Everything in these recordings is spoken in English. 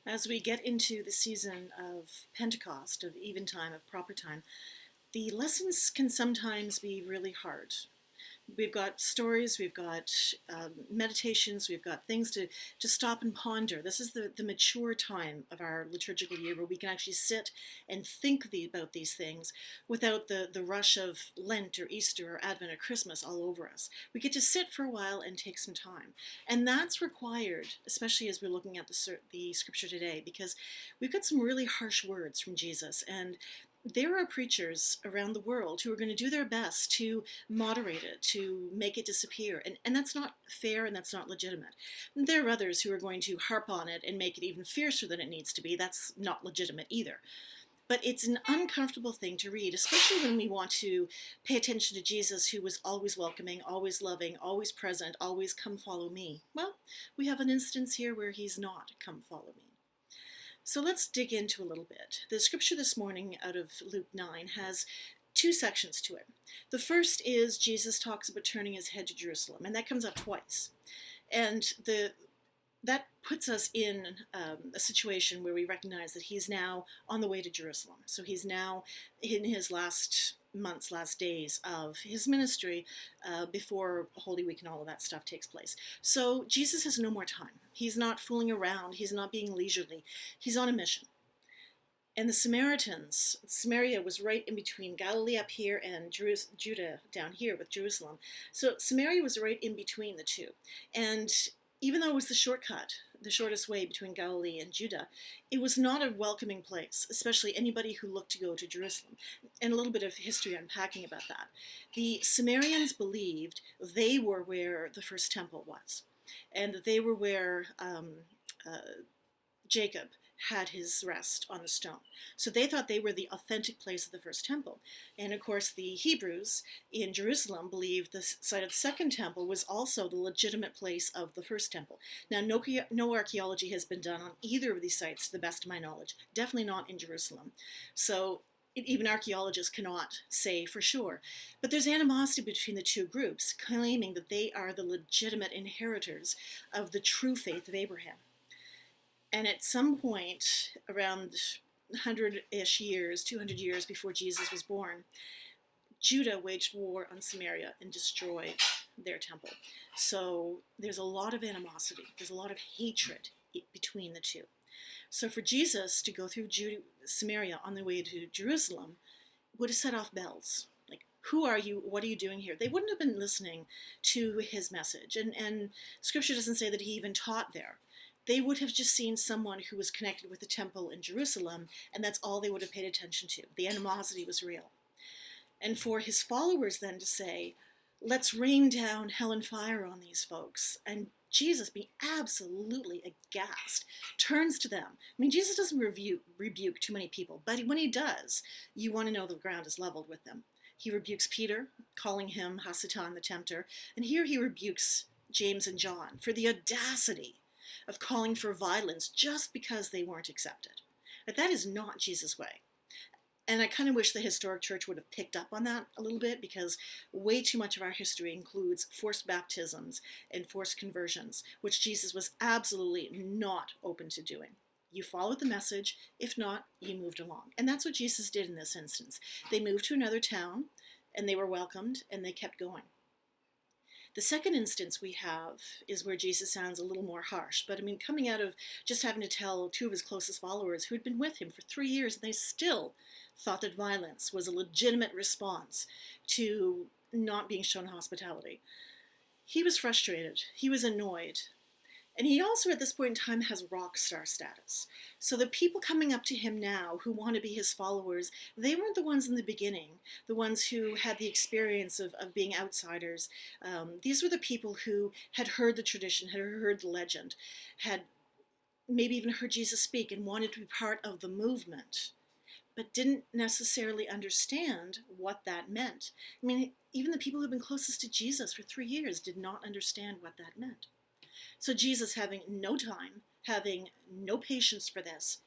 As we get into the season of Pentecost, of eventime, of proper time, the lessons can sometimes be really hard. We've got stories, we've got meditations, we've got things to stop and ponder. This is the mature time of our liturgical year where we can actually sit and think about these things without the rush of Lent or Easter or Advent or Christmas all over us. We get to sit for a while and take some time. And that's required, especially as we're looking at the scripture today, because we've got some really harsh words from Jesus. And there are preachers around the world who are going to do their best to moderate it, to make it disappear. And that's not fair and that's not legitimate. And there are others who are going to harp on it and make it even fiercer than it needs to be. That's not legitimate either. But it's an uncomfortable thing to read, especially when we want to pay attention to Jesus, who was always welcoming, always loving, always present, always come follow me. Well, we have an instance here where he's not come follow me. So let's dig into a little bit. The scripture this morning out of Luke 9 has two sections to it. The first is Jesus talks about turning his head to Jerusalem, and that comes up twice. And that puts us in a situation where we recognize that he's now on the way to Jerusalem. So he's now in his last months, last days of his ministry before Holy Week and all of that stuff takes place. So Jesus has no more time. He's not fooling around. He's not being leisurely. He's on a mission. And the Samaritans, Samaria was right in between Galilee up here and Judah down here with Jerusalem. So Samaria was right in between the two. And even though it was the shortcut, the shortest way between Galilee and Judah, it was not a welcoming place, especially anybody who looked to go to Jerusalem. And a little bit of history unpacking about that. The Samaritans believed they were where the first temple was, and that they were where Jacob had his rest on the stone. So they thought they were the authentic place of the first temple. And of course, the Hebrews in Jerusalem believed the site of the second temple was also the legitimate place of the first temple. Now, no archaeology has been done on either of these sites, to the best of my knowledge. Definitely not in Jerusalem. So even archaeologists cannot say for sure. But there's animosity between the two groups, claiming that they are the legitimate inheritors of the true faith of Abraham. And at some point, around 100-ish years, 200 years before Jesus was born, Judah waged war on Samaria and destroyed their temple. So there's a lot of animosity. There's a lot of hatred between the two. So for Jesus to go through Samaria on the way to Jerusalem would have set off bells. Like, who are you? What are you doing here? They wouldn't have been listening to his message. And Scripture doesn't say that he even taught there. They would have just seen someone who was connected with the temple in Jerusalem, and that's all they would have paid attention to. The animosity was real. And for his followers then to say, let's rain down hell and fire on these folks, and Jesus, being absolutely aghast, turns to them. I mean, Jesus doesn't rebuke too many people, but when he does, you want to know the ground is leveled with them. He rebukes Peter, calling him Hasatan the tempter, and here he rebukes James and John for the audacity of calling for violence just because they weren't accepted. But that is not Jesus' way. And I kind of wish the historic church would have picked up on that a little bit, because way too much of our history includes forced baptisms and forced conversions, which Jesus was absolutely not open to doing. You followed the message. If not, you moved along. And that's what Jesus did in this instance. They moved to another town, and they were welcomed, and they kept going. The second instance we have is where Jesus sounds a little more harsh. But I mean, coming out of just having to tell two of his closest followers who had been with him for 3 years, and they still thought that violence was a legitimate response to not being shown hospitality. He was frustrated. He was annoyed. And he also, at this point in time, has rock star status. So the people coming up to him now who want to be his followers, they weren't the ones in the beginning, the ones who had the experience of being outsiders. These were the people who had heard the tradition, had heard the legend, had maybe even heard Jesus speak and wanted to be part of the movement, but didn't necessarily understand what that meant. I mean, even the people who had been closest to Jesus for 3 years did not understand what that meant. So Jesus, having no time, having no patience for this,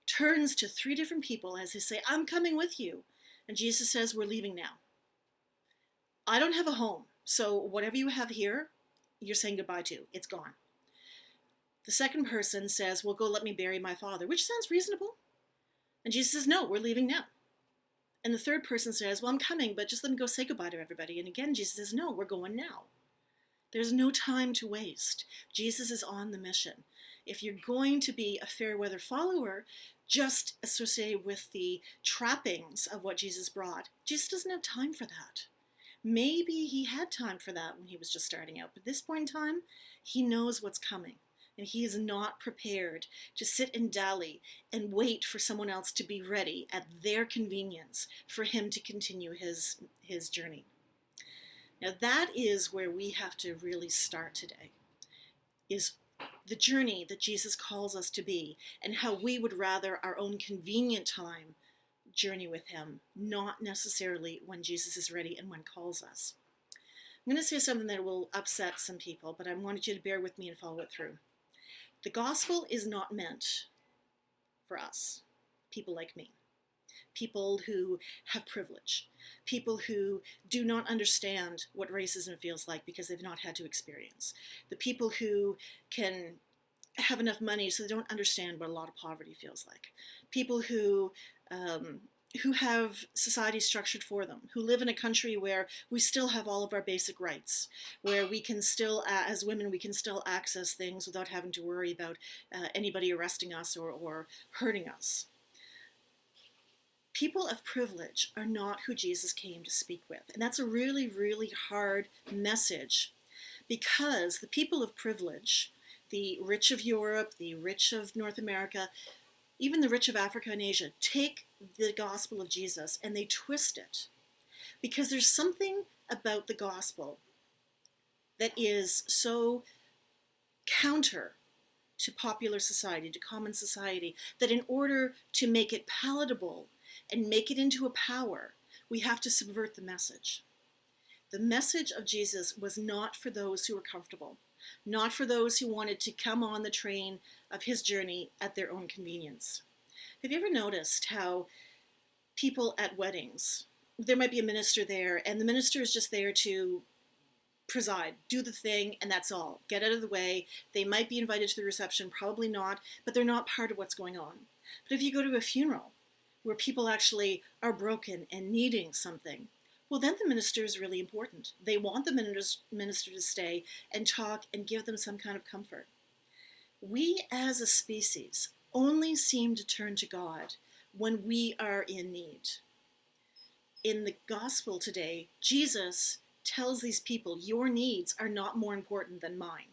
turns to 3 different people as they say, I'm coming with you. And Jesus says, we're leaving now. I don't have a home, so whatever you have here, you're saying goodbye to. It's gone. The second person says, well, go let me bury my father, which sounds reasonable. And Jesus says, no, we're leaving now. And the third person says, well, I'm coming, but just let me go say goodbye to everybody. And again, Jesus says, no, we're going now. There's no time to waste. Jesus is on the mission. If you're going to be a fair weather follower, just associated with the trappings of what Jesus brought, Jesus doesn't have time for that. Maybe he had time for that when he was just starting out, but at this point in time, he knows what's coming. And he is not prepared to sit and dally and wait for someone else to be ready at their convenience for him to continue his journey. Now that is where we have to really start today, is the journey that Jesus calls us to be and how we would rather our own convenient time journey with him, not necessarily when Jesus is ready and when calls us. I'm going to say something that will upset some people, but I wanted you to bear with me and follow it through. The gospel is not meant for us, people like me, people who have privilege, people who do not understand what racism feels like because they've not had to experience, the people who can have enough money so they don't understand what a lot of poverty feels like, people who have society structured for them, who live in a country where we still have all of our basic rights, where we can still, as women, we can still access things without having to worry about anybody arresting us or hurting us. People of privilege are not who Jesus came to speak with. And that's a really, really hard message, because the people of privilege, the rich of Europe, the rich of North America, even the rich of Africa and Asia, take the gospel of Jesus and they twist it, because there's something about the gospel that is so counter to popular society, to common society, that in order to make it palatable and make it into a power, we have to subvert the message. The message of Jesus was not for those who were comfortable, not for those who wanted to come on the train of his journey at their own convenience. Have you ever noticed how people at weddings, there might be a minister there, and the minister is just there to preside, do the thing, and that's all. Get out of the way. They might be invited to the reception, probably not, but they're not part of what's going on. But if you go to a funeral where people actually are broken and needing something, well, then the minister is really important. They want the minister to stay and talk and give them some kind of comfort. We as a species only seem to turn to God when we are in need. In the gospel today, Jesus tells these people, your needs are not more important than mine.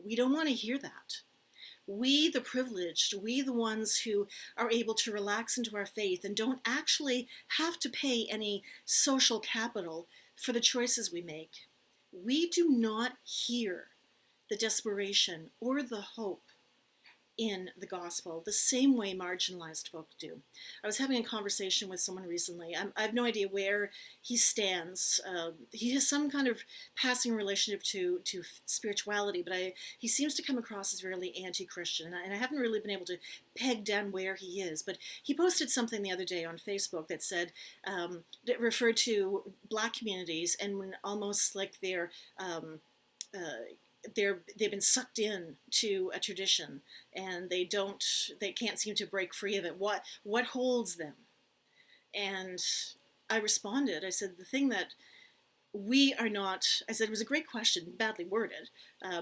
We don't want to hear that. We, the privileged, we, the ones who are able to relax into our faith and don't actually have to pay any social capital for the choices we make, we do not hear the desperation or the hope in the gospel the same way marginalized folk do. I was having a conversation with someone recently. I have no idea where he stands. He has some kind of passing relationship to spirituality, but he seems to come across as really anti-Christian, and I haven't really been able to peg down where he is. But he posted something the other day on Facebook that said, that referred to Black communities and when almost like they've been sucked in to a tradition and they can't seem to break free of it. What holds them? And I responded, I said, the thing that we are not, I said, it was a great question, badly worded,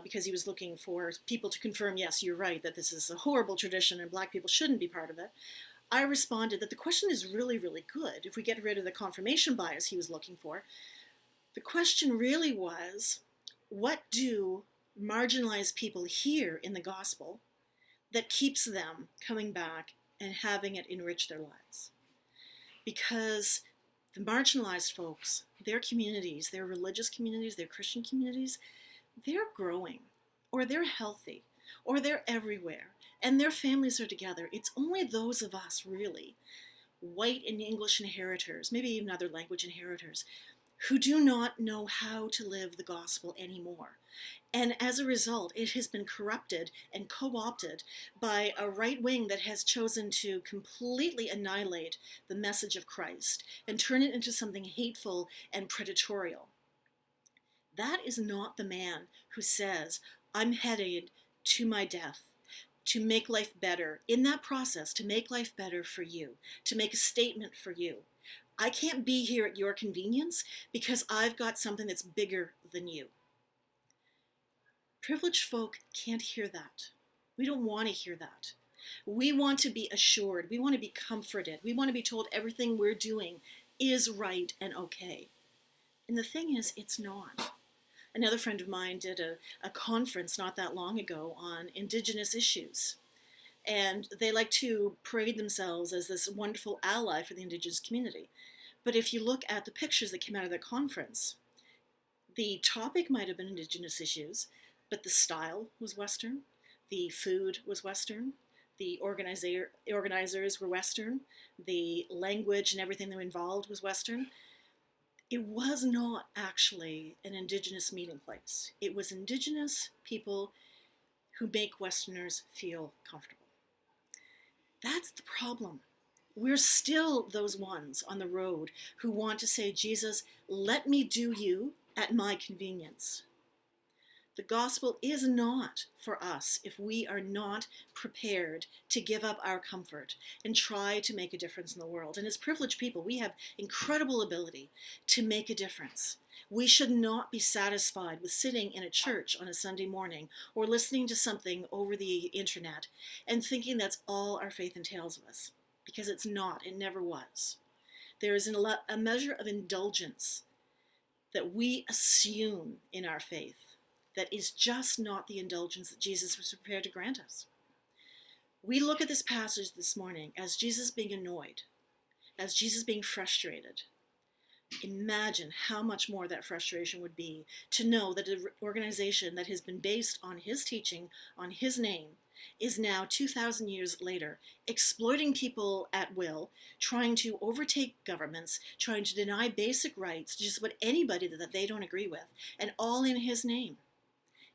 because he was looking for people to confirm, yes, you're right, that this is a horrible tradition and Black people shouldn't be part of it. I responded that the question is really, really good. If we get rid of the confirmation bias he was looking for, the question really was, what do marginalized people hear in the gospel that keeps them coming back and having it enrich their lives? Because the marginalized folks, their communities, their religious communities, their Christian communities, they're growing, or they're healthy, or they're everywhere, and their families are together. It's only those of us, really, white and English inheritors, maybe even other language inheritors, who do not know how to live the gospel anymore. And as a result, it has been corrupted and co-opted by a right wing that has chosen to completely annihilate the message of Christ and turn it into something hateful and predatorial. That is not the man who says, I'm headed to my death, to make life better, in that process, to make life better for you, to make a statement for you. I can't be here at your convenience because I've got something that's bigger than you. Privileged folk can't hear that. We don't want to hear that. We want to be assured. We want to be comforted. We want to be told everything we're doing is right and okay. And the thing is, it's not. Another friend of mine did a conference not that long ago on Indigenous issues. And they like to parade themselves as this wonderful ally for the Indigenous community. But if you look at the pictures that came out of the conference, the topic might have been Indigenous issues, but the style was Western, the food was Western, the organizers were Western, the language and everything that was involved was Western. It was not actually an Indigenous meeting place. It was Indigenous people who make Westerners feel comfortable. That's the problem. We're still those ones on the road who want to say, Jesus, let me do you at my convenience. The gospel is not for us if we are not prepared to give up our comfort and try to make a difference in the world. And as privileged people, we have incredible ability to make a difference. We should not be satisfied with sitting in a church on a Sunday morning or listening to something over the internet and thinking that's all our faith entails of us, because it's not. It never was. There is a measure of indulgence that we assume in our faith that is just not the indulgence that Jesus was prepared to grant us. We look at this passage this morning as Jesus being annoyed, as Jesus being frustrated. Imagine how much more that frustration would be to know that an organization that has been based on his teaching, on his name, is now 2,000 years later exploiting people at will, trying to overtake governments, trying to deny basic rights to just about anybody that they don't agree with, and all in his name.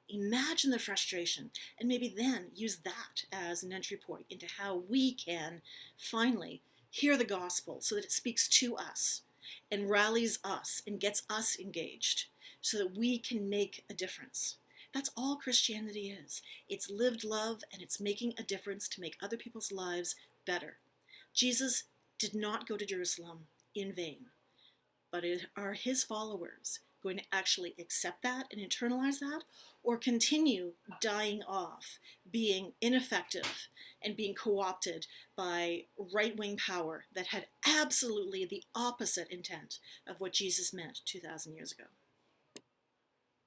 Imagine the frustration, and maybe then use that as an entry point into how we can finally hear the gospel so that it speaks to us and rallies us and gets us engaged so that we can make a difference. That's all Christianity is. It's lived love, and it's making a difference to make other people's lives better. Jesus did not go to Jerusalem in vain, but are his followers going to actually accept that and internalize that, or continue dying off, being ineffective, and being co-opted by right-wing power that had absolutely the opposite intent of what Jesus meant 2,000 years ago?